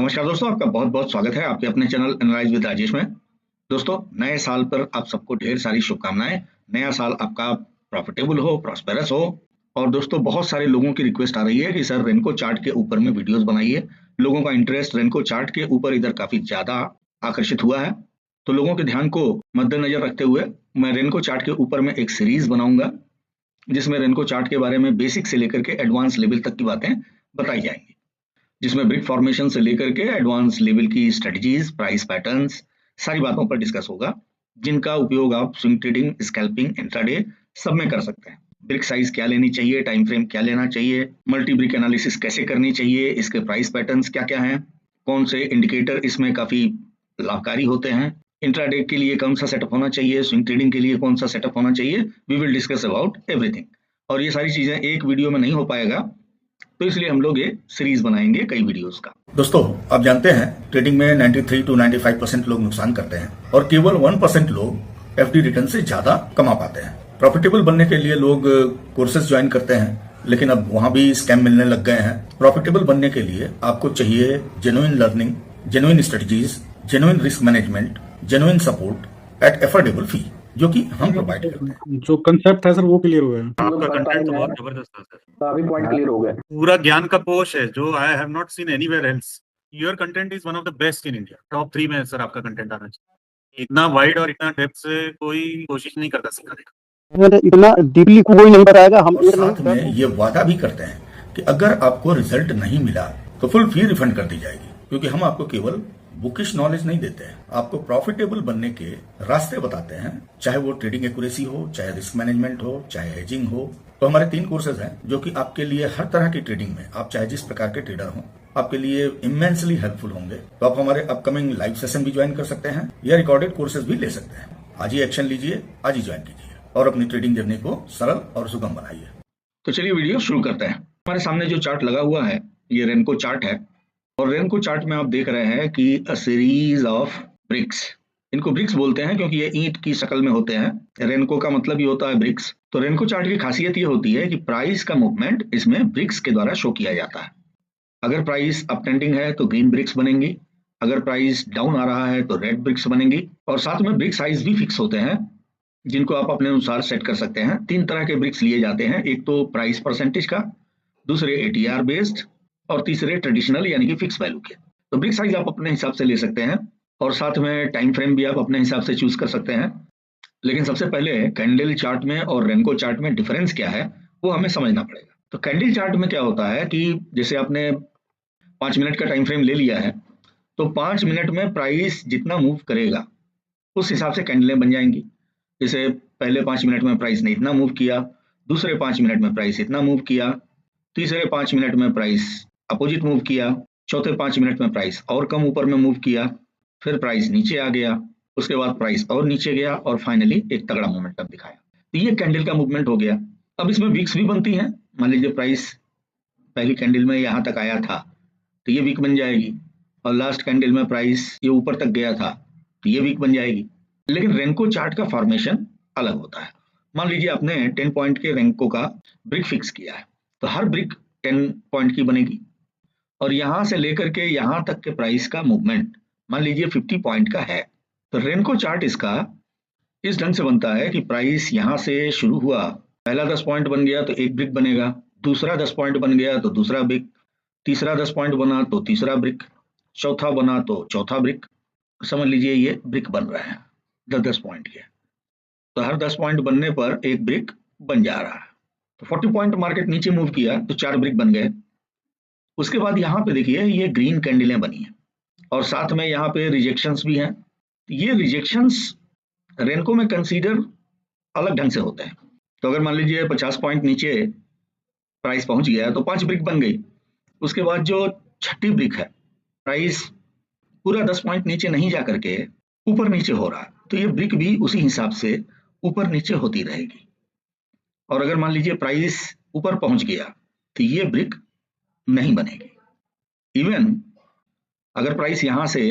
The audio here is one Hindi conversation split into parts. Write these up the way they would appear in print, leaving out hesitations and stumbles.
नमस्कार दोस्तों, आपका बहुत बहुत स्वागत है आपके अपने चैनल एनालाइज विद राजेश में। दोस्तों, नए साल पर आप सबको ढेर सारी शुभकामनाएं। नया साल आपका प्रॉफिटेबल हो, प्रॉस्पेरस हो। और दोस्तों, बहुत सारे लोगों की रिक्वेस्ट आ रही है कि सर रेनको चार्ट के ऊपर में वीडियोस बनाइए। लोगों का इंटरेस्ट रेनको चार्ट के ऊपर इधर काफी ज्यादा आकर्षित हुआ है। तो लोगों के ध्यान को मद्देनजर रखते हुए मैं रेनको चार्ट के ऊपर में एक सीरीज बनाऊंगा, जिसमें रेनको चार्ट के बारे में बेसिक से लेकर के एडवांस लेवल तक की बातें बताई जाएंगी, जिसमें ब्रिक फॉर्मेशन से लेकर के एडवांस लेवल की स्ट्रेटजीज, प्राइस पैटर्न्स, सारी बातों पर डिस्कस होगा, जिनका उपयोग आप स्विंग ट्रेडिंग, स्कैल्पिंग, इंट्राडे सब में कर सकते हैं। ब्रिक साइज क्या लेनी चाहिए, टाइम फ्रेम क्या लेना चाहिए, मल्टी ब्रिक एनालिसिस कैसे करनी चाहिए, इसके प्राइस पैटर्न्स क्या क्या हैं, कौन से इंडिकेटर इसमें काफी लाभकारी होते हैं, इंट्राडे के लिए कौन सा सेटअप होना चाहिए, स्विंग ट्रेडिंग के लिए कौन सा सेटअप होना चाहिए। We will discuss about everything. और ये सारी चीजें एक वीडियो में नहीं हो पाएगा, तो इसलिए हम लोग ये सीरीज बनाएंगे कई वीडियोस का। दोस्तों, आप जानते हैं ट्रेडिंग में 93 to 95% लोग नुकसान करते हैं और केवल 1% लोग एफडी रिटर्न से ज्यादा कमा पाते हैं। प्रॉफिटेबल बनने के लिए लोग कोर्सेज ज्वाइन करते हैं, लेकिन अब वहां भी स्कैम मिलने लग गए हैं। प्रॉफिटेबल बनने के लिए आपको चाहिए genuine learning, genuine strategies, genuine risk management, genuine support at affordable fee, जो कि हम प्रोवाइड करते हैं। जो कंसेप्ट है सर वो क्लियर हुआ है। आपका कंटेंट तो बहुत जबरदस्त है सर। काफी पॉइंट क्लियर हो गए। पूरा ज्ञान का कोश है जो I have not seen anywhere else. Your content is one of the best in India. Top 3 में सर आपका कंटेंट आना चाहिए। इतना वाइड और इतना डेप्थ से कोई कोशिश नहीं करता सिखाने का। इतना डीपली कोई नहीं बताएगा। हम और साथ में ये वादा भी करते हैं कि अगर आपको रिजल्ट नहीं मिला तो फुल फी रिफंड कर दी जाएगी, क्योंकि हम आपको केवल बुकिश नॉलेज नहीं देते हैं, आपको प्रॉफिटेबल बनने के रास्ते बताते हैं। चाहे वो ट्रेडिंग एक्यूरेसी हो, चाहे रिस्क मैनेजमेंट हो, चाहे हेजिंग हो। तो हमारे 3 कोर्सेज हैं जो कि आपके लिए हर तरह की ट्रेडिंग में, आप चाहे जिस प्रकार के ट्रेडर हो, आपके लिए इमेंसली हेल्पफुल होंगे। तो आप हमारे अपकमिंग लाइव सेशन भी ज्वाइन कर सकते हैं या रिकॉर्डेड कोर्सेज भी ले सकते हैं। आज ही एक्शन लीजिए, आज ही ज्वाइन कीजिए और अपनी ट्रेडिंग जर्नी को सरल और सुगम बनाइए। तो चलिए वीडियो शुरू करते हैं। हमारे सामने जो चार्ट लगा हुआ है ये रेनको चार्ट है, और रेनको चार्ट में आप देख रहे हैं कि अ सीरीज ऑफ ब्रिक्स। इनको ब्रिक्स बोलते हैं क्योंकि ये ईंट की शक्ल में होते हैं। रेनको का मतलब ही होता है ब्रिक्स। तो रेनको चार्ट की खासियत ये होती है कि प्राइस का मूवमेंट इसमें ब्रिक्स के द्वारा शो किया जाता है। अगर प्राइस अप ट्रेंडिंग है तो ग्रीन ब्रिक्स बनेंगी, अगर प्राइस डाउन आ रहा है तो रेड ब्रिक्स बनेंगी। और साथ में ब्रिक साइज भी फिक्स होते हैं, जिनको आप अपने अनुसार सेट कर सकते हैं। 3 तरह के ब्रिक्स लिए जाते हैं, एक तो प्राइस परसेंटेज का, दूसरे एटीआर बेस्ड, और तीसरे ट्रेडिशनल यानी कि फिक्स वैल्यू के। तो ब्रिक साइज आप अपने हिसाब से ले सकते हैं, और साथ में टाइम फ्रेम भी आप अपने हिसाब से चूज कर सकते हैं। लेकिन सबसे पहले कैंडल चार्ट में और रेनको चार्ट में डिफरेंस क्या है वो हमें समझना पड़ेगा। तो कैंडल चार्ट में क्या होता है कि जैसे आपने 5 मिनट का टाइम फ्रेम ले लिया है, तो 5 मिनट में प्राइस जितना मूव करेगा उस हिसाब से कैंडलें बन जाएंगी। जैसे पहले 5 मिनट में प्राइस ने इतना मूव किया, दूसरे 5 मिनट में प्राइस इतना मूव किया, तीसरे 5 मिनट में प्राइस अपोजिट मूव किया, चौथे 5 मिनट में प्राइस और कम ऊपर में मूव किया, फिर प्राइस नीचे आ गया, उसके बाद प्राइस और नीचे गया, और फाइनली एक तगड़ा मोमेंटम दिखाया। तो ये कैंडल का मूवमेंट हो गया। अब इसमें वीक्स भी बनती हैं। मान लीजिए प्राइस पहली कैंडल में यहाँ तक आया था तो ये वीक बन जाएगी, और लास्ट कैंडल में प्राइस ये ऊपर तक गया था तो ये वीक बन जाएगी। लेकिन रेनको चार्ट का फॉर्मेशन अलग होता है। मान लीजिए आपने 10 पॉइंट के रेनको का ब्रिक फिक्स किया है, तो हर ब्रिक 10 पॉइंट की बनेगी, और यहां से लेकर के यहां तक के प्राइस का मूवमेंट मान लीजिए 50 पॉइंट का है। तो रेनको चार्ट इसका इस ढंग से बनता है कि प्राइस यहां से शुरू हुआ, पहला 10 पॉइंट बन गया तो एक ब्रिक बनेगा, दूसरा 10 पॉइंट बन गया तो दूसरा ब्रिक, तीसरा 10 पॉइंट बना तो तीसरा ब्रिक, चौथा बना तो चौथा ब्रिक। समझ लीजिए ये ब्रिक बन रहे हैं 10-10 पॉइंट के। तो हर 10 पॉइंट बनने पर एक ब्रिक बन जा रहा है। तो 40 पॉइंट मार्केट नीचे मूव किया तो 4 ब्रिक बन गए। उसके बाद यहाँ पे देखिए ये ग्रीन कैंडलें बनी हैं, और साथ में यहाँ पे रिजेक्शंस भी हैं। ये रिजेक्शंस रेनको में कंसीडर अलग ढंग से होते हैं। तो अगर मान लीजिए 50 पॉइंट नीचे प्राइस पहुंच गया तो 5 ब्रिक बन गई। उसके बाद जो छठी ब्रिक है, प्राइस पूरा 10 पॉइंट नीचे नहीं जा करके ऊपर नीचे हो रहा, तो ये ब्रिक भी उसी हिसाब से ऊपर नीचे होती रहेगी। और अगर मान लीजिए प्राइस ऊपर पहुंच गया तो ये ब्रिक नहीं बनेगी। इवन अगर प्राइस यहां से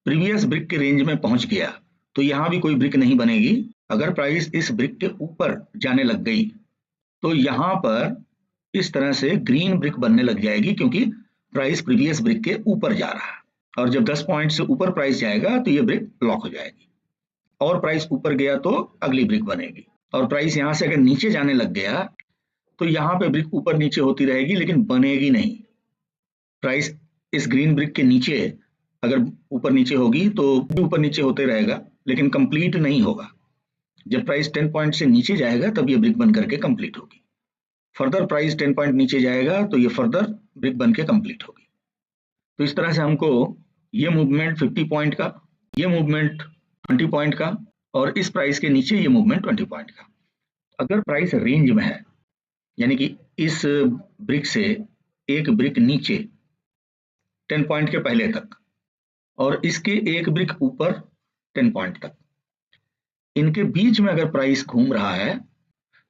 प्रीवियस ब्रिक के रेंज में पहुंच गया तो यहां भी कोई ब्रिक नहीं बनेगी। अगर प्राइस इस ब्रिक के ऊपर जाने लग गई तो यहां पर इस तरह से ग्रीन ब्रिक बनने लग जाएगी, क्योंकि प्राइस प्रीवियस ब्रिक के ऊपर जा रहा है, और जब 10 पॉइंट से ऊपर प्राइस जाएगा तो ये ब्रिक लॉक हो जाएगी, और प्राइस ऊपर गया तो अगली ब्रिक बनेगी। और प्राइस यहाँ से अगर नीचे जाने लग गया तो यहाँ पे ब्रिक ऊपर नीचे होती रहेगी लेकिन बनेगी नहीं। प्राइस इस ग्रीन ब्रिक के नीचे अगर ऊपर नीचे होगी तो भी ऊपर नीचे होते रहेगा लेकिन कंप्लीट नहीं होगा। जब प्राइस 10 पॉइंट से नीचे जाएगा तब ये ब्रिक बन करके कंप्लीट होगी। फर्दर प्राइस 10 पॉइंट नीचे जाएगा तो ये फर्दर ब्रिक बन के कंप्लीट होगी। तो इस तरह से हमको ये मूवमेंट 50 पॉइंट का, ये मूवमेंट 20 पॉइंट का, और इस प्राइस के नीचे ये मूवमेंट 20 पॉइंट का। अगर प्राइस रेंज में है, यानी कि इस ब्रिक से एक ब्रिक नीचे 10 पॉइंट के पहले तक और इसके एक ब्रिक ऊपर 10 पॉइंट तक, इनके बीच में अगर प्राइस घूम रहा है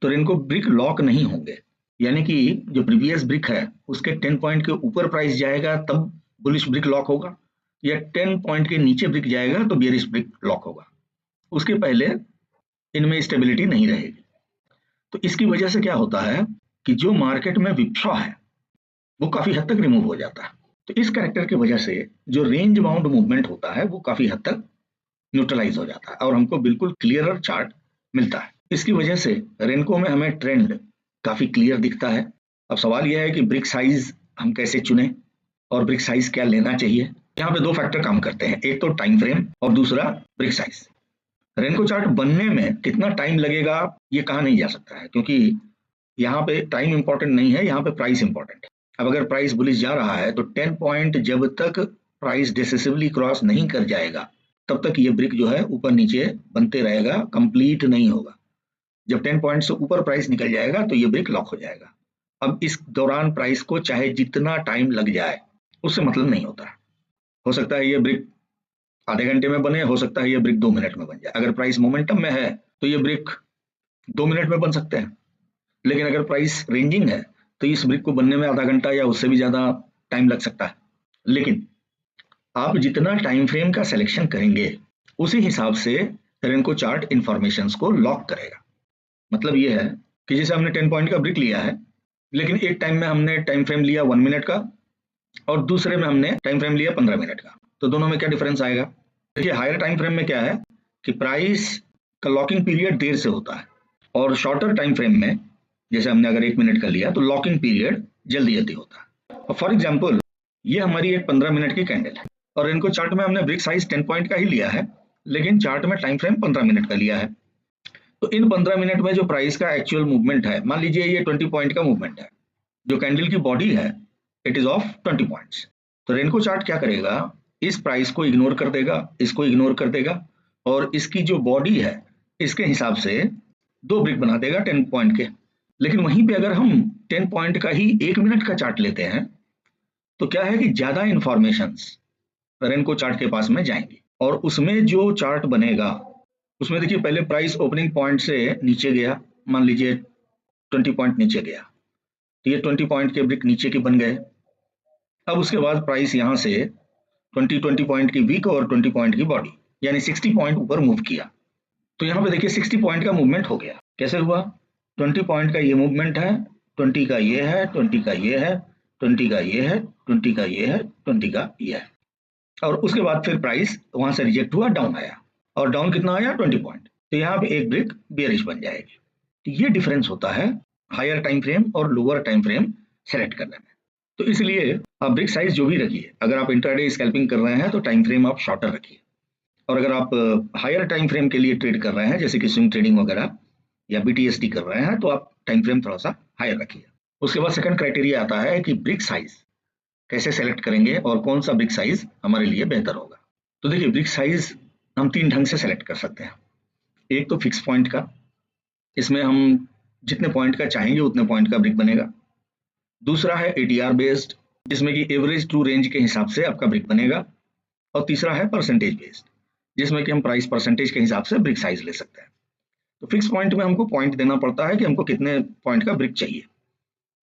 तो इनको ब्रिक लॉक नहीं होंगे। यानी कि जो प्रीवियस ब्रिक है उसके 10 पॉइंट के ऊपर प्राइस जाएगा तब बुलिश ब्रिक लॉक होगा, या 10 पॉइंट के नीचे ब्रिक जाएगा तो बेरिश ब्रिक लॉक होगा। उसके पहले इनमें स्टेबिलिटी नहीं रहेगी। तो इसकी वजह से क्या होता है कि जो मार्केट में विप्सा है वो काफी हद तक रिमूव हो जाता है। तो इस कैरेक्टर की वजह से जो रेंज बाउंड मूवमेंट होता है वो काफी हद तक न्यूट्रलाइज हो जाता है और हमको बिल्कुल क्लियरर चार्ट मिलता है। इसकी वजह से रेनको में हमें ट्रेंड काफी क्लियर दिखता है। अब सवाल यह है कि ब्रिक साइज हम कैसे चुने और ब्रिक साइज क्या लेना चाहिए। यहाँ पे दो फैक्टर काम करते हैं, एक तो टाइम फ्रेम और दूसरा ब्रिक साइज। रेनको चार्ट बनने में कितना टाइम लगेगा ये कहा नहीं जा सकता है, क्योंकि यहाँ पे टाइम इंपॉर्टेंट नहीं है, यहाँ पे प्राइस इंपॉर्टेंट है। अब अगर प्राइस बुलिश जा रहा है तो 10 पॉइंट जब तक प्राइस डिसिसिवली क्रॉस नहीं कर जाएगा तब तक ये ब्रिक जो है ऊपर नीचे बनते रहेगा, कंप्लीट नहीं होगा। जब 10 पॉइंट से ऊपर प्राइस निकल जाएगा तो ये ब्रिक लॉक हो जाएगा। अब इस दौरान प्राइस को चाहे जितना टाइम लग जाए उससे मतलब नहीं होता है। हो सकता है ये ब्रिक आधे घंटे में बने, हो सकता है ये ब्रिक 2 मिनट में बन जाए। अगर प्राइस मोमेंटम में है तो ये ब्रिक 2 मिनट में बन सकते हैं, लेकिन अगर प्राइस रेंजिंग है तो इस ब्रिक को बनने में आधा घंटा या उससे भी ज्यादा टाइम लग सकता है। लेकिन आप जितना टाइम फ्रेम का सिलेक्शन करेंगे उसी हिसाब से रेनको चार्ट इंफॉर्मेशंस को लॉक करेगा। मतलब ये है कि जैसे हमने 10 पॉइंट का ब्रिक लिया है, लेकिन एक टाइम में हमने टाइम फ्रेम लिया 1 मिनट का और दूसरे में हमने टाइम फ्रेम लिया 15 मिनट का, तो दोनों में क्या डिफरेंस आएगा। देखिए हायर टाइम फ्रेम में क्या है कि प्राइस का लॉकिंग पीरियड देर से होता है, और शॉर्टर टाइम फ्रेम में जैसे हमने अगर 1 मिनट का लिया तो लॉकिंग पीरियड जल्दी जल्दी होता है। फॉर एग्जाम्पल ये हमारी एक 15 मिनट की कैंडल है और इनको चार्ट में हमने ब्रिक साइज 10 पॉइंट का ही लिया है, लेकिन चार्ट में टाइम फ्रेम 15 मिनट का लिया है। तो इन 15 मिनट में जो प्राइस का एक्चुअल मूवमेंट है, मान लीजिए ये 20 पॉइंट का मूवमेंट है, जो कैंडल की बॉडी है इट इज ऑफ 20 पॉइंट्स। तो रेनको चार्ट क्या करेगा, इस प्राइस को इग्नोर कर देगा, इसको इग्नोर कर देगा और इसकी जो बॉडी है इसके हिसाब से 2 ब्रिक बना देगा 10 पॉइंट के। लेकिन वहीं पे अगर हम 10 पॉइंट का ही 1 मिनट का चार्ट लेते हैं तो क्या है कि ज्यादा इंफॉर्मेशंस रेनको चार्ट के पास में जाएंगी और उसमें जो चार्ट बनेगा उसमें देखिए पहले प्राइस ओपनिंग पॉइंट से नीचे गया, मान लीजिए 20 पॉइंट नीचे गया, तो ये 20 पॉइंट के ब्रिक नीचे के बन गए। अब उसके बाद प्राइस यहाँ से 20 पॉइंट की वीक और 20 पॉइंट की बॉडी यानी 60 पॉइंट ऊपर मूव किया। तो यहाँ पे देखिए 60 पॉइंट का मूवमेंट हो गया। कैसे हुआ, 20 पॉइंट का ये मूवमेंट है, 20 का ये है, 20 का ये है, 20 का ये है, 20 का ये है, 20 का ये है, और उसके बाद फिर प्राइस वहां से रिजेक्ट हुआ, डाउन आया, और डाउन कितना आया 20 पॉइंट। तो यहाँ पे एक ब्रिक बेयरिश बन जाएगी। तो ये डिफरेंस होता है हायर टाइम फ्रेम और लोअर टाइम फ्रेम सेलेक्ट करने में। तो इसलिए आप ब्रिक साइज जो भी रखिए, अगर आप इंट्राडे स्कैल्पिंग कर रहे हैं तो टाइम फ्रेम आप शॉर्टर रखिए, और अगर आप हायर टाइम फ्रेम के लिए ट्रेड कर रहे हैं जैसे कि स्विंग ट्रेडिंग वगैरह या BTST कर रहे हैं तो आप टाइम फ्रेम थोड़ा सा हायर रखिए। उसके बाद सेकंड क्राइटेरिया आता है कि ब्रिक साइज कैसे सेलेक्ट करेंगे और कौन सा ब्रिक साइज हमारे लिए बेहतर होगा। तो देखिए ब्रिक साइज हम 3 ढंग से सेलेक्ट कर सकते हैं। एक तो फिक्स पॉइंट का, इसमें हम जितने पॉइंट का चाहेंगे उतने पॉइंट का ब्रिक बनेगा। दूसरा है ATR बेस्ड, जिसमें कि एवरेज टू रेंज के हिसाब से आपका ब्रिक बनेगा। और तीसरा है परसेंटेज बेस्ड, जिसमें कि हम प्राइस परसेंटेज के हिसाब से ब्रिक साइज ले सकते हैं। तो फिक्स पॉइंट में हमको पॉइंट देना पड़ता है कि हमको कितने पॉइंट का ब्रिक चाहिए।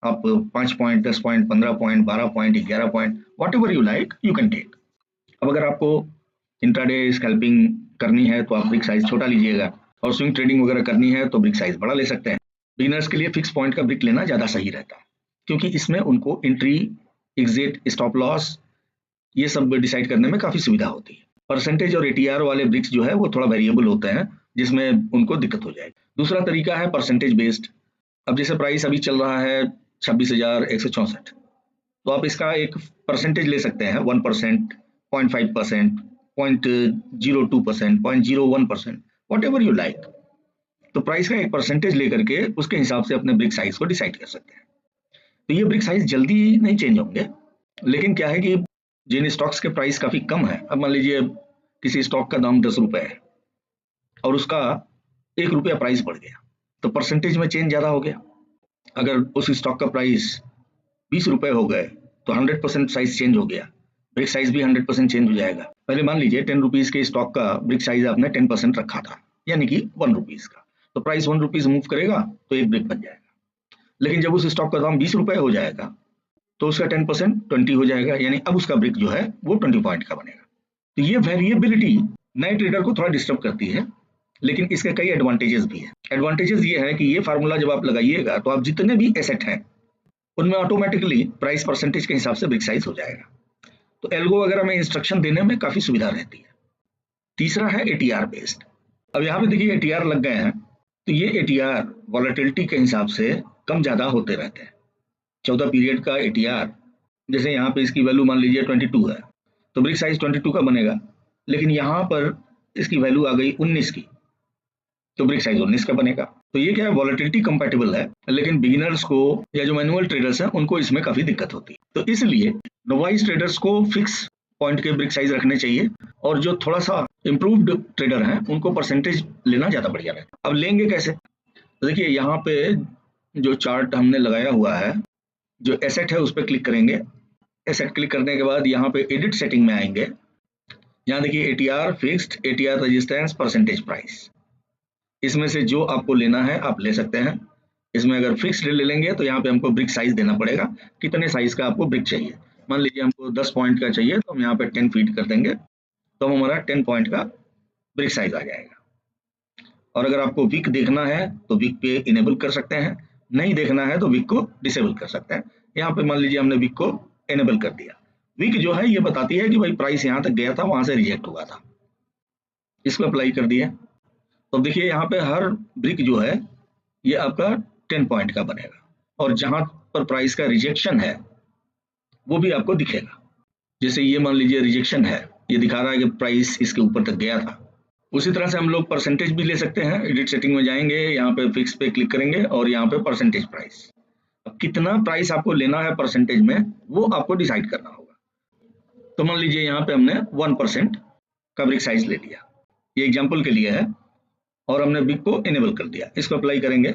आप 5 point, 10 point, 15 point, 12 point, 11 point, whatever you like you can take. अब अगर आपको इंट्राडे स्कैल्पिंग करनी है तो आप ब्रिक साइज छोटा लीजिएगा, और स्विंग ट्रेडिंग वगैरह करनी है तो ब्रिक साइज बड़ा ले सकते हैं। बिगिनर्स के लिए फिक्स पॉइंट का ब्रिक लेना ज़्यादा सही रहता है, क्योंकि इसमें उनको एंट्री एग्जिट, स्टॉप लॉस, ये सब डिसाइड करने में काफी सुविधा होती है। परसेंटेज और एटीआर वाले ब्रिक्स जो है वो थोड़ा वेरिएबल होते हैं, जिसमें उनको दिक्कत हो जाएगी। दूसरा तरीका है परसेंटेज बेस्ड। अब जैसे प्राइस अभी चल रहा है 26,164, तो आप इसका एक परसेंटेज ले सकते हैं, 1%, 0.5%, 0.02%, 0.01%, वॉट एवर यू लाइक। तो प्राइस का एक परसेंटेज लेकर के उसके हिसाब से अपने ब्रिक साइज को डिसाइड कर सकते हैं। तो ये ब्रिक साइज जल्दी नहीं चेंज होंगे, लेकिन क्या है कि जिन स्टॉक्स के प्राइस काफी कम है, अब मान लीजिए किसी स्टॉक का दाम 10 रुपए है और उसका 1 रुपया प्राइस बढ़ गया, तो परसेंटेज में चेंज ज्यादा हो गया। अगर उस स्टॉक का प्राइस 20 रुपए हो गए तो 100% साइज चेंज हो गया, ब्रिक साइज भी 100% चेंज हो जाएगा। पहले मान लीजिए 10 रुपीज के स्टॉक का ब्रिक साइज आपने 10% रखा था, यानी कि 1 रुपीज का, तो प्राइस 1 रुपीज मूव करेगा तो एक ब्रिक बन जाएगा। लेकिन जब उस स्टॉक का दाम 20 रुपए हो जाएगा तो उसका 10% 20 हो जाएगा, यानी अब उसका ब्रिक जो है वो 20 पॉइंट का बनेगा। तो ये वेरिएबिलिटी नए ट्रेडर को थोड़ा डिस्टर्ब करती है, लेकिन इसके कई एडवांटेजेस भी है। एडवांटेजेस ये है कि ये फार्मूला जब आप लगाइएगा तो आप जितने भी एसेट हैं उनमें ऑटोमेटिकली प्राइस परसेंटेज के हिसाब से ब्रिक साइज हो जाएगा। तो एल्गो वगैरह में इंस्ट्रक्शन देने में काफी सुविधा रहती है। तीसरा है एटीआर बेस्ड। अब यहाँ पे देखिए एटीआर लग गए हैं, तो ये एटीआर वॉलेटिलिटी के हिसाब से कम ज्यादा होते रहते हैं। 14 पीरियड का एटीआर, जैसे यहाँ पे इसकी वैल्यू मान लीजिए 22 है, तो ब्रिक साइज 22 का बनेगा, लेकिन यहाँ पर इसकी वैल्यू आ गई 19 की, तो ब्रिक साइज 19 का बनेगा। तो ये क्या है, वॉलेटिलिटी कंपैटिबल है, लेकिन बिगिनर्स को या जो मैनुअल ट्रेडर्स हैं उनको इसमें काफी दिक्कत होती है। तो इसलिए नोवाइस ट्रेडर्स को फिक्स पॉइंट के ब्रिक साइज रखने चाहिए, और जो थोड़ा सा इंप्रूव्ड ट्रेडर हैं उनको परसेंटेज लेना ज्यादा बढ़िया रहता है। अब लेंगे कैसे, तो देखिए यहाँ पे जो चार्ट हमने लगाया हुआ है, जो एसेट है उस पर क्लिक करेंगे। एसेट क्लिक करने के बाद यहाँ पे एडिट सेटिंग में आएंगे। यहाँ देखिए ATR fixed, ATR resistance, percentage price, इसमें से जो आपको लेना है आप ले सकते हैं। इसमें अगर फिक्स्ड ले लेंगे तो यहाँ पे हमको ब्रिक साइज देना पड़ेगा, कितने साइज का आपको ब्रिक चाहिए। मान लीजिए हमको 10 पॉइंट का चाहिए, तो हम यहाँ पे 10 फीट कर देंगे, तो हमारा 10 पॉइंट का ब्रिक साइज आ जाएगा। और अगर आपको विक देखना है तो विक पे इनेबल कर सकते हैं, नहीं देखना है तो विक को डिसेबल कर सकते हैं। यहाँ पे मान लीजिए हमने विक को इनेबल कर दिया। विक जो है ये बताती है कि भाई प्राइस यहाँ तक गया था, वहां से रिजेक्ट हुआ था, इसको अप्लाई कर दिया। तो देखिए यहाँ पे हर ब्रिक जो है ये आपका 10 पॉइंट का बनेगा, और जहां पर प्राइस का रिजेक्शन है वो भी आपको दिखेगा। जैसे ये मान लीजिए रिजेक्शन है, ये दिखा रहा है कि प्राइस इसके ऊपर तक गया था। उसी तरह से हम लोग परसेंटेज भी ले सकते हैं। एडिट सेटिंग में जाएंगे, यहाँ पे फिक्स पे क्लिक करेंगे और यहाँ पे परसेंटेज प्राइस। अब कितना प्राइस आपको लेना है परसेंटेज में वो आपको डिसाइड करना होगा। तो मान लीजिए यहाँ पे हमने 1% का ब्रिक साइज ले लिया, ये एग्जाम्पल के लिए है, और हमने ब्रिक को इनेबल कर दिया। इसको अप्लाई करेंगे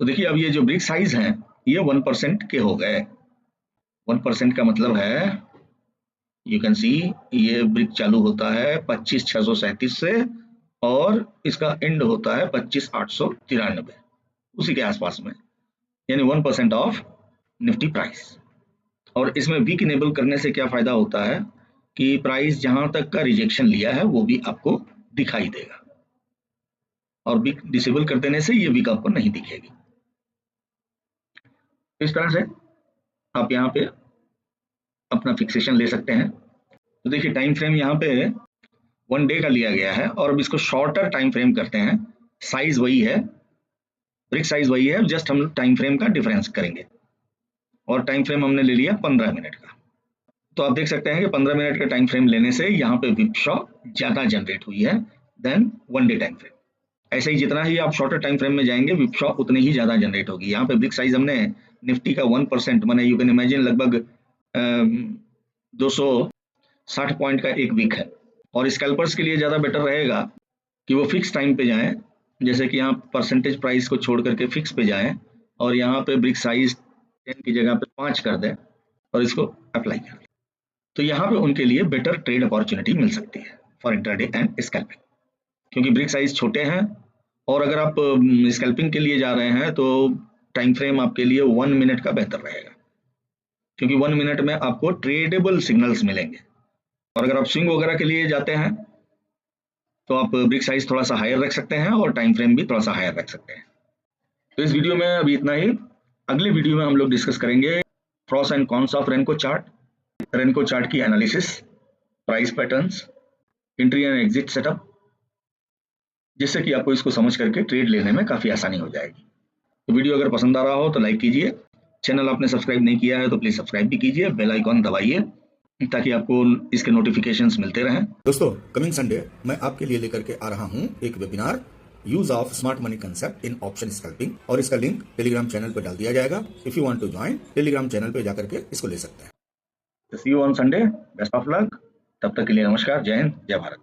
तो देखिए अब ये जो ब्रिक साइज हैं ये 1% के हो गए। 1% का मतलब है, यू कैन सी, ये ब्रिक चालू होता है 25,637 से और इसका एंड होता है 25,893, उसी के आसपास में, यानी 1% ऑफ निफ्टी प्राइस। और इसमें वीक इनेबल करने से क्या फायदा होता है कि प्राइस जहां तक का रिजेक्शन लिया है वो भी आपको दिखाई देगा, और वीक डिसेबल कर देने से ये वीक आपको नहीं दिखेगी। इस तरह से आप यहाँ पे अपना फिक्सेशन ले सकते हैं। तो देखिए टाइम फ्रेम यहाँ पे 1 डे का लिया गया है, और अब इसको शॉर्टर टाइम फ्रेम करते हैं। साइज वही है, ब्रिक साइज वही है, जस्ट हम टाइम फ्रेम का डिफरेंस करेंगे, और टाइम फ्रेम हमने ले लिया 15 मिनट का। तो आप देख सकते हैं कि 15 मिनट का टाइम फ्रेम लेने से यहाँ पे विपशॉ ज्यादा जनरेट हुई है देन 1 डे टाइम फ्रेम। ऐसे ही जितना ही आप शॉर्टर टाइम फ्रेम में जाएंगे विपशॉ उतनी ही ज्यादा जनरेट होगी। यहाँ पे ब्रिक साइज हमने निफ्टी का 1%, माने यू कैन इमेजिन लगभग 260 पॉइंट का एक वीक है। और स्कैल्पर्स के लिए ज्यादा बेटर रहेगा कि वो फिक्स टाइम पे जाएं, जैसे कि यहाँ परसेंटेज प्राइस को छोड़ करके फिक्स पे जाएं, और यहाँ पे ब्रिक साइज 10 की जगह पे 5 कर दें और इसको अप्लाई कर दें। तो यहाँ पे उनके लिए बेटर ट्रेड अपॉर्चुनिटी मिल सकती है फॉर इंट्राडे एंड स्कैल्पिंग, क्योंकि ब्रिक साइज छोटे हैं। और अगर आप स्कैल्पिंग के लिए जा रहे हैं तो टाइम फ्रेम आपके लिए 1 मिनट का बेहतर रहेगा, क्योंकि 1 मिनट में आपको ट्रेडेबल सिग्नल्स मिलेंगे। और अगर आप स्विंग वगैरह के लिए जाते हैं तो आप ब्रिक साइज थोड़ा सा हायर रख सकते हैं और टाइम फ्रेम भी थोड़ा सा हायर रख सकते हैं। तो इस वीडियो में अभी इतना ही। अगले वीडियो में हम लोग डिस्कस करेंगे pros and cons of Renko chart, Renko chart की analysis, price patterns, entry and exit setup, जिससे कि आपको इसको समझ करके ट्रेड लेने में काफी आसानी हो जाएगी। तो वीडियो अगर पसंद आ रहा हो तो लाइक कीजिए, चैनल आपने सब्सक्राइब नहीं किया है तो प्लीज सब्सक्राइब भी कीजिए, बेल आइकॉन दबाइए ताकि आपको इसके नोटिफिकेशंस मिलते रहें। दोस्तों, कमिंग संडे मैं आपके लिए लेकर के आ रहा हूं एक webinar, use of smart money concept in option scalping, और इसका लिंक टेलीग्राम चैनल पर डाल दिया जाएगा। If you want to join, Telegram channel पे जाकर के इसको ले सकते हैं। See you on Sunday, best of luck. तब तक के लिए नमस्कार, जय हिंद, जय भारत।